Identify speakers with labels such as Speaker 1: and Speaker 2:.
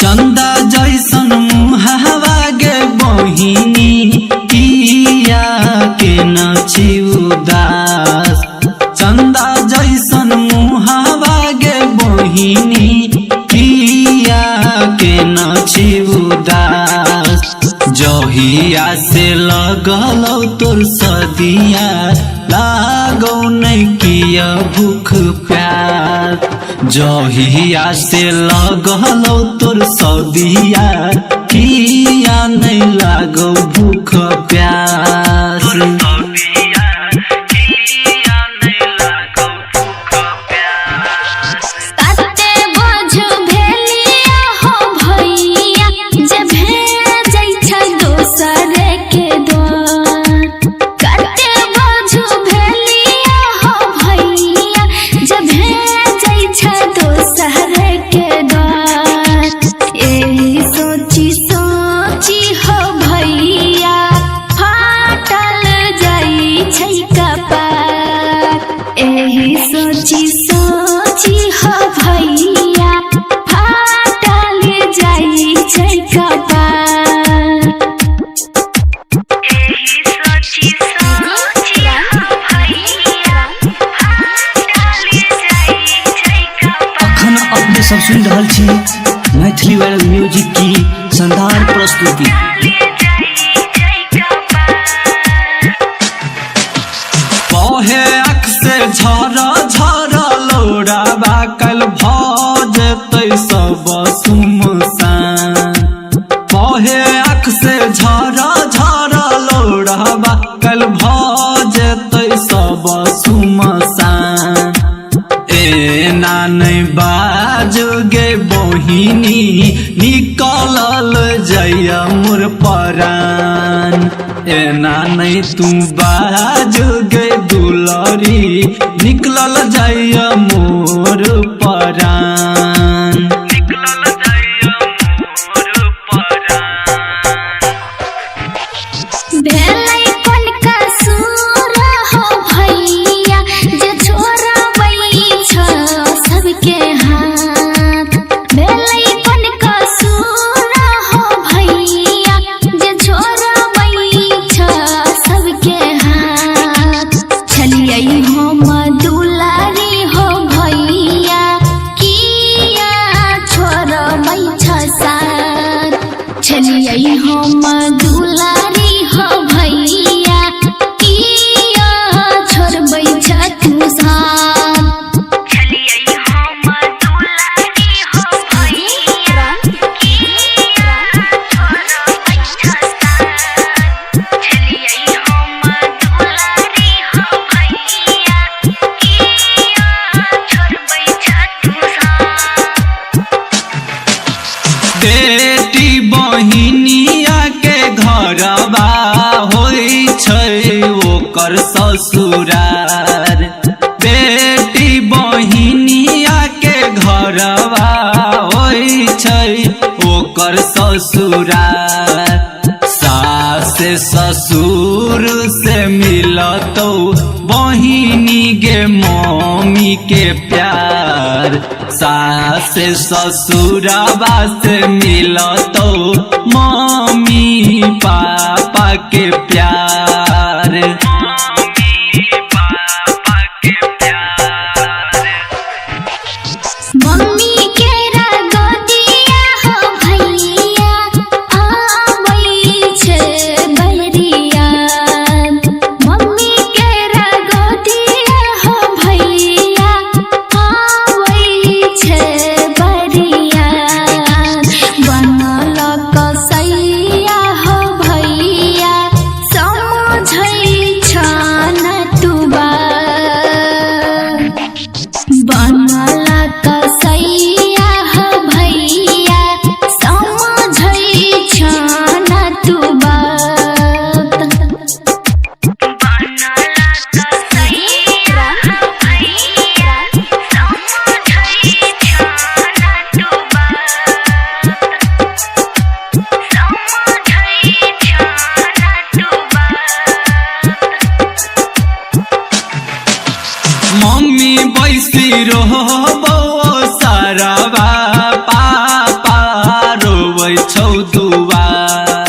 Speaker 1: चंदा जैसन मुहावा गे बहिनी किया के नची उदास। चंदा जैसन मुहावा गे बहिनी किया के नची उदास। जहिया से लगलौ तोर सदिया लागौ नहीं किया भूख प्यास। जहिया से लगलौ तोर सदिया किया नहीं लागौ भूख प्यास।
Speaker 2: सोची सोची हो भैया फाटल जाई छै कपार। सोची सोची हो भैया फाटल जाई छै कपार।
Speaker 3: अखन अपने सब सुन रहल छी मैथिली वायरल म्यूजिक की शानदार प्रस्तुति।
Speaker 1: बहे आँख से झरा झरा लौड़ाबा कल भजतै सब सुमसान। बहे आँख से झरा झरा लौड़ाबा कल भजतै सब सुमसान। एना नहीं बाज गे बहिनी निकलल जइया मोर परान। एना नहीं तू बाज गे दुलरी निकलल जइया मोर परान। निकलल जइया मोर परान।
Speaker 2: भेलै कोन कसूर हो भैया जे छोड़बै छ सबके हाथ। भेलै कोन कसूर हो भैया जे छोड़बै छ सबके हाथ। छलियै हम दुलारी हो भैया किया छोड़बै छ साथ। छलियै हम दुलारी हो भैया किया छोड़बै छ तू साथ। छलियै हम दुलारी हो भैया किया छोड़बै छ साथ। छलियै हम दुलारी हो भैया किया छोड़बै छ तू साथ।
Speaker 1: बेटी बहिनिया के घरबा होइ छै ओकर ससुरार। बेटी बहिनिया के घरबा होइ छै ओकर ससुरार। सास ससुर से मिलतौ बहिनी गे मम्मी के प्यार। सास ससुरबा से मिलतौ मम्मी पापा के प्यार। मम्मी पापा के प्यार।
Speaker 2: मम्मी के रगोदिया हो भैया आबै छै बरिया। मम्मी के रगोदिया हो भैया आबै छै बरिया। बनल कसैया हो भैया समुद्र
Speaker 1: छौ दुआर।